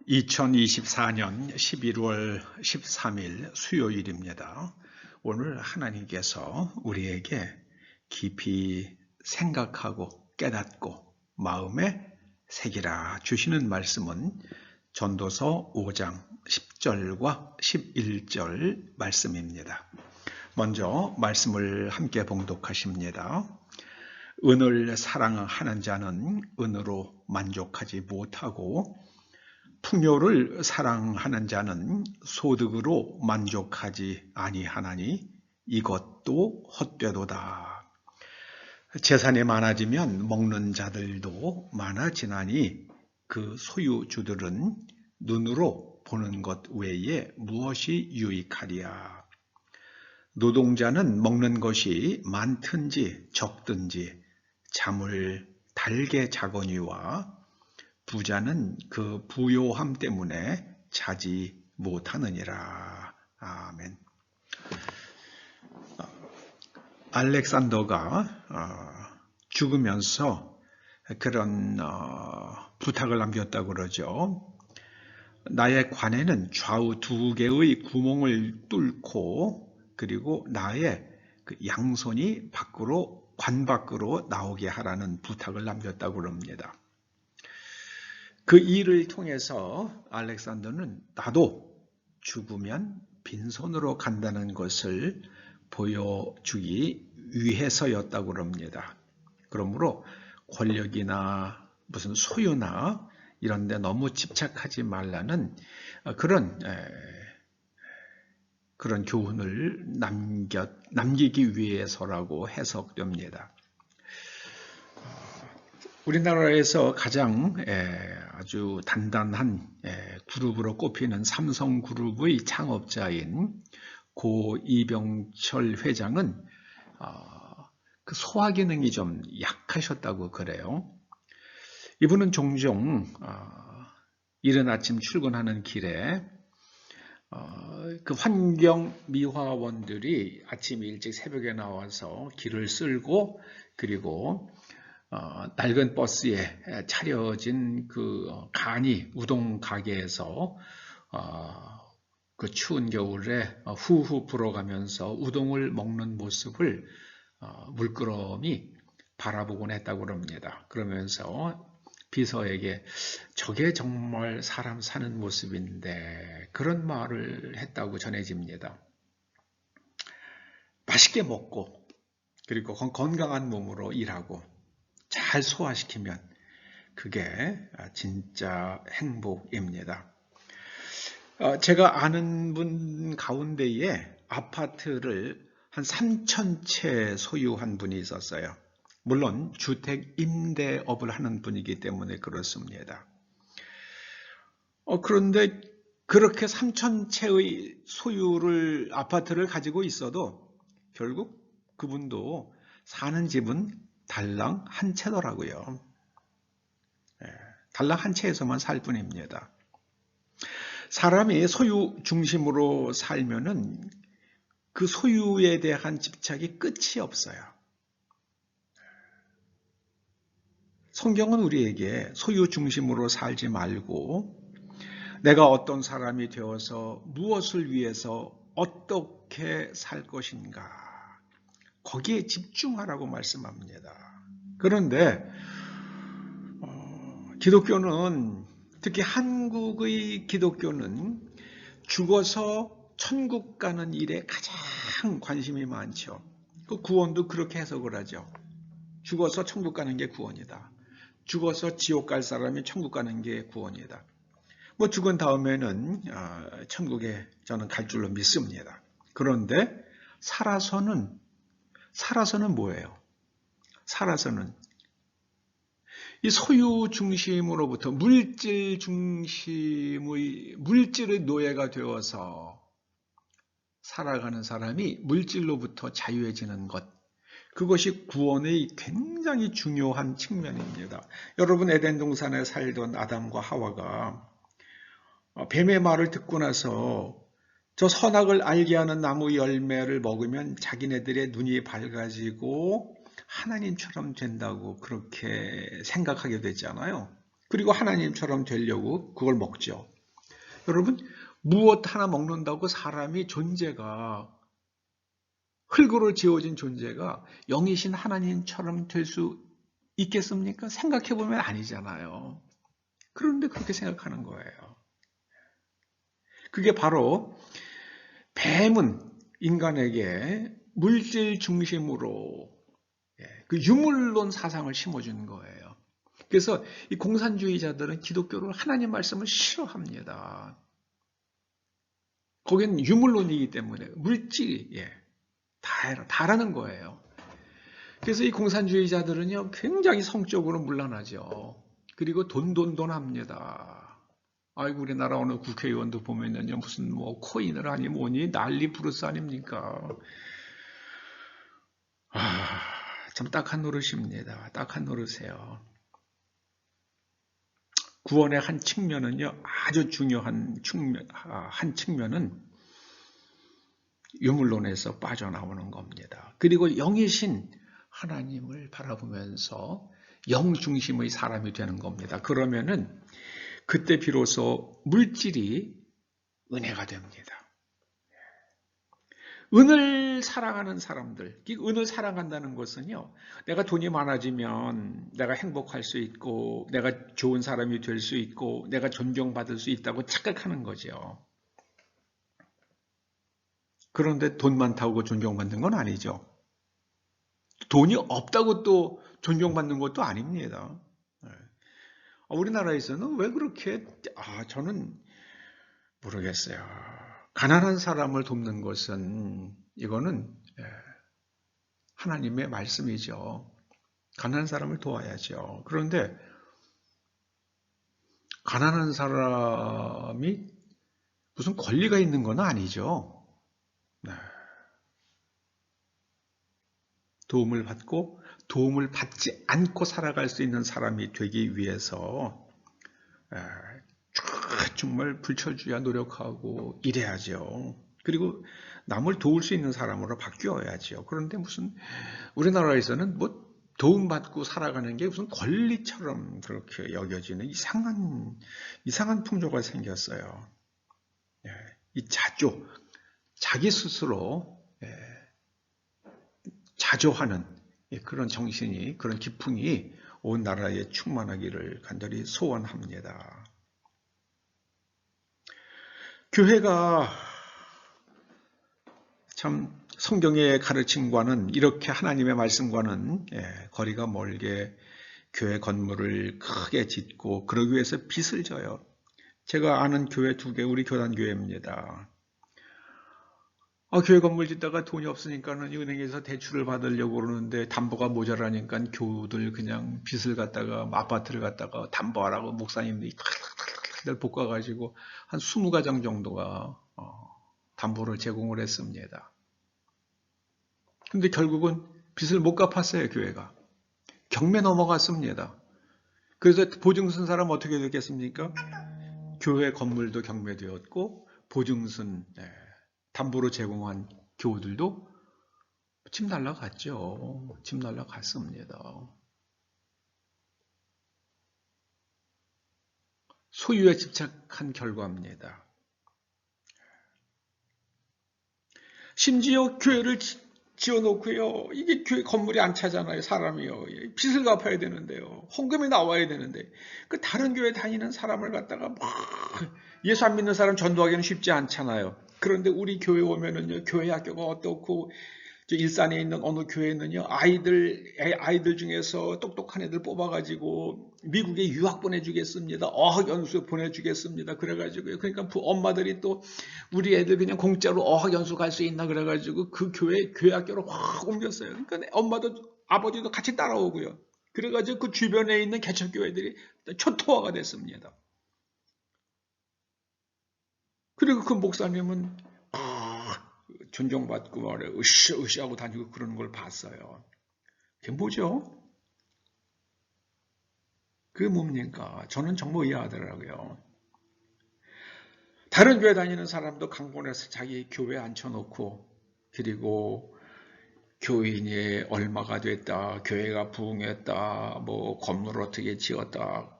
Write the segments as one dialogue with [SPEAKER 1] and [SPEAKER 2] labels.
[SPEAKER 1] 2024년 11월 13일 수요일입니다. 오늘 하나님께서 우리에게 깊이 생각하고 깨닫고 마음에 새기라 주시는 말씀은 전도서 5장 10절과 11절 말씀입니다. 먼저 말씀을 함께 봉독하십니다. 은을 사랑하는 자는 은으로 만족하지 못하고 풍요를 사랑하는 자는 소득으로 만족하지 아니하나니 이것도 헛되도다. 재산이 많아지면 먹는 자들도 많아지나니 그 소유주들은 눈으로 보는 것 외에 무엇이 유익하리야. 노동자는 먹는 것이 많든지 적든지 잠을 달게 자거니와 부자는 그 부요함 때문에 자지 못하느니라. 아멘. 알렉산더가 죽으면서 그런 부탁을 남겼다고 그러죠. 나의 관에는 좌우 두 개의 구멍을 뚫고 그리고 나의 그 양손이 관 밖으로 나오게 하라는 부탁을 남겼다고 그럽니다. 그 일을 통해서 알렉산더는 나도 죽으면 빈손으로 간다는 것을 보여주기 위해서였다고 합니다. 그러므로 권력이나 무슨 소유나 이런 데 너무 집착하지 말라는 그런 교훈을 남기기 위해서라고 해석됩니다. 우리나라에서 가장 아주 단단한 그룹으로 꼽히는 삼성그룹의 창업자인 고 이병철 회장은 그 소화기능이 좀 약하셨다고 그래요. 이분은 종종 이른 아침 출근하는 길에 그 환경미화원들이 아침 일찍 새벽에 나와서 길을 쓸고 그리고 낡은 버스에 차려진 그 우동 가게에서 그 추운 겨울에 후후 불어가면서 우동을 먹는 모습을 물끄러미 바라보곤 했다고 합니다. 그러면서 비서에게 저게 정말 사람 사는 모습인데 그런 말을 했다고 전해집니다. 맛있게 먹고 그리고 건강한 몸으로 일하고 잘 소화시키면 그게 진짜 행복입니다. 제가 아는 분 가운데에 아파트를 한 3,000채 소유한 분이 있었어요. 물론 주택 임대업을 하는 분이기 때문에 그렇습니다. 그런데 그렇게 3,000채의 아파트를 가지고 있어도 결국 그분도 사는 집은 달랑 한 채더라고요. 달랑 한 채에서만 살 뿐입니다. 사람이 소유 중심으로 살면은 그 소유에 대한 집착이 끝이 없어요. 성경은 우리에게 소유 중심으로 살지 말고 내가 어떤 사람이 되어서 무엇을 위해서 어떻게 살 것인가 거기에 집중하라고 말씀합니다. 그런데 기독교는 특히 한국의 기독교는 죽어서 천국 가는 일에 가장 관심이 많죠. 그 구원도 그렇게 해석을 하죠. 죽어서 천국 가는 게 구원이다. 죽어서 지옥 갈 사람이 천국 가는 게 구원이다. 죽은 다음에는 천국에 저는 갈 줄로 믿습니다. 그런데 살아서는 뭐예요? 살아서는 이 소유 중심으로부터 물질의 노예가 되어서 살아가는 사람이 물질로부터 자유해지는 것, 그것이 구원의 굉장히 중요한 측면입니다. 여러분, 에덴 동산에 살던 아담과 하와가 뱀의 말을 듣고 나서 저 선악을 알게 하는 나무 열매를 먹으면 자기네들의 눈이 밝아지고 하나님처럼 된다고 그렇게 생각하게 됐잖아요. 그리고 하나님처럼 되려고 그걸 먹죠. 여러분, 무엇 하나 먹는다고 사람이 존재가, 흙으로 지어진 존재가 영이신 하나님처럼 될 수 있겠습니까? 생각해보면 아니잖아요. 그런데 그렇게 생각하는 거예요. 그게 바로 뱀은 인간에게 물질 중심으로 그 유물론 사상을 심어준 거예요. 그래서 이 공산주의자들은 기독교를 하나님 말씀을 싫어합니다. 거기는 유물론이기 때문에 물질이 다라는 거예요. 그래서 이 공산주의자들은요 굉장히 성적으로 문란하죠. 그리고 돈 합니다. 아이고 우리나라 어느 국회의원도 보면요 무슨 뭐 코인을 하니 뭐니 난리 부르스 아닙니까? 참 딱한 노릇입니다. 딱한 노릇이에요. 구원의 한 측면은요 아주 중요한 한 측면은 유물론에서 빠져나오는 겁니다. 그리고 영이신 하나님을 바라보면서 영 중심의 사람이 되는 겁니다. 그러면은 그때 비로소 물질이 은혜가 됩니다. 은을 사랑하는 사람들, 은을 사랑한다는 것은요, 내가 돈이 많아지면 내가 행복할 수 있고, 내가 좋은 사람이 될 수 있고, 내가 존경받을 수 있다고 착각하는 거죠. 그런데 돈 많다고 존경받는 건 아니죠. 돈이 없다고 또 존경받는 것도 아닙니다. 우리나라에서는 왜 그렇게, 저는 모르겠어요. 가난한 사람을 돕는 것은, 이거는 하나님의 말씀이죠. 가난한 사람을 도와야죠. 그런데, 가난한 사람이 무슨 권리가 있는 건 아니죠. 도움을 받고, 도움을 받지 않고 살아갈 수 있는 사람이 되기 위해서, 정말 불철주야 노력하고 일해야죠. 그리고 남을 도울 수 있는 사람으로 바뀌어야죠. 그런데 무슨 우리나라에서는 뭐 도움받고 살아가는 게 무슨 권리처럼 그렇게 여겨지는 이상한 풍조가 생겼어요. 이 자조, 자기 스스로 자조하는 그런 정신이, 그런 기풍이 온 나라에 충만하기를 간절히 소원합니다. 교회가 참 성경의 가르침과는 이렇게 하나님의 말씀과는 거리가 멀게 교회 건물을 크게 짓고 그러기 위해서 빚을 져요. 제가 아는 교회 2개, 우리 교단교회입니다. 교회 건물 짓다가 돈이 없으니까는 은행에서 대출을 받으려고 그러는데 담보가 모자라니까 교우들 그냥 빚을 갖다가 아파트를 갖다가 담보하라고 목사님들이 볶아가지고 한 20가정 정도가 담보를 제공을 했습니다. 근데 결국은 빚을 못 갚았어요, 교회가. 경매 넘어갔습니다. 그래서 보증선 사람 어떻게 됐겠습니까? 교회 건물도 경매되었고 보증선 담보로 제공한 교우들도 집 날라갔죠. 집 날라갔습니다. 소유에 집착한 결과입니다. 심지어 교회를 지어놓고요. 이게 교회 건물이 안 차잖아요. 사람이요. 빚을 갚아야 되는데요. 헌금이 나와야 되는데 그 다른 교회 다니는 사람을 갖다가 막 예수 안 믿는 사람 전도하기는 쉽지 않잖아요. 그런데 우리 교회 오면은요. 교회 학교가 어떻고 일산에 있는 어느 교회는요. 아이들 중에서 똑똑한 애들 뽑아가지고 미국에 유학 보내주겠습니다. 어학연수 보내주겠습니다. 그래가지고요. 그러니까 엄마들이 또 우리 애들 그냥 공짜로 어학연수 갈 수 있나 그래가지고 그 교회 학교로 확 옮겼어요. 그러니까 엄마도 아버지도 같이 따라오고요. 그래가지고 그 주변에 있는 개척교회들이 초토화가 됐습니다. 그리고 그 목사님은 존경받고 말해 으쌰으쌰하고 다니고 그러는 걸 봤어요. 그게 뭐죠? 그게 뭡니까? 저는 정말 이해하더라고요. 다른 교회 다니는 사람도 강권해서 자기 교회 앉혀놓고 그리고 교인이 얼마가 됐다, 교회가 부흥했다, 뭐 건물 어떻게 지었다,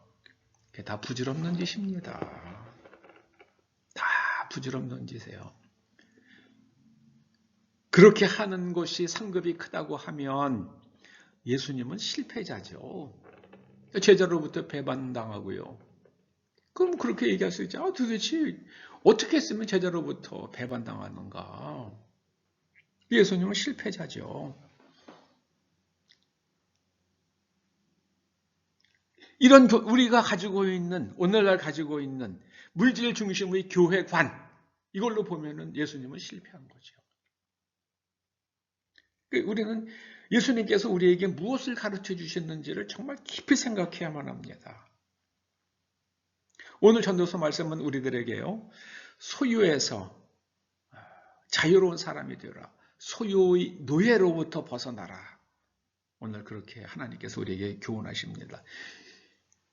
[SPEAKER 1] 그게 다 부질없는 짓입니다. 다 부질없는 짓이에요. 그렇게 하는 것이 상급이 크다고 하면 예수님은 실패자죠. 제자로부터 배반당하고요. 그럼 그렇게 얘기할 수 있죠. 도대체 어떻게 했으면 제자로부터 배반당하는가? 예수님은 실패자죠. 이런 우리가 가지고 있는, 오늘날 가지고 있는 물질 중심의 교회관, 이걸로 보면은 예수님은 실패한 거죠. 우리는 예수님께서 우리에게 무엇을 가르쳐 주셨는지를 정말 깊이 생각해야만 합니다. 오늘 전도서 말씀은 우리들에게요, 소유에서 자유로운 사람이 되어라. 소유의 노예로부터 벗어나라. 오늘 그렇게 하나님께서 우리에게 교훈하십니다.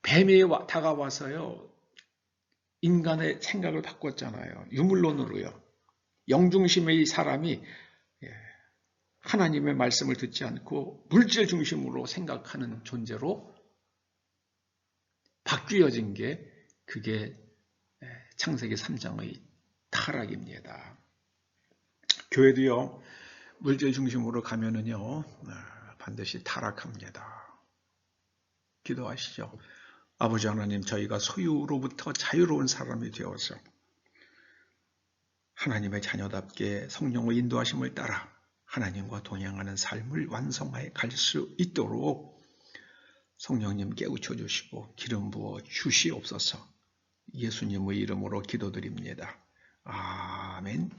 [SPEAKER 1] 뱀이 다가와서요, 인간의 생각을 바꿨잖아요. 유물론으로요. 영중심의 사람이 하나님의 말씀을 듣지 않고 물질 중심으로 생각하는 존재로 바뀌어진 게 그게 창세기 3장의 타락입니다. 교회도요, 물질 중심으로 가면은요, 반드시 타락합니다. 기도하시죠. 아버지 하나님, 저희가 소유로부터 자유로운 사람이 되어서 하나님의 자녀답게 성령의 인도하심을 따라 하나님과 동행하는 삶을 완성해 갈 수 있도록 성령님 깨우쳐 주시고 기름 부어 주시옵소서. 예수님의 이름으로 기도드립니다. 아멘.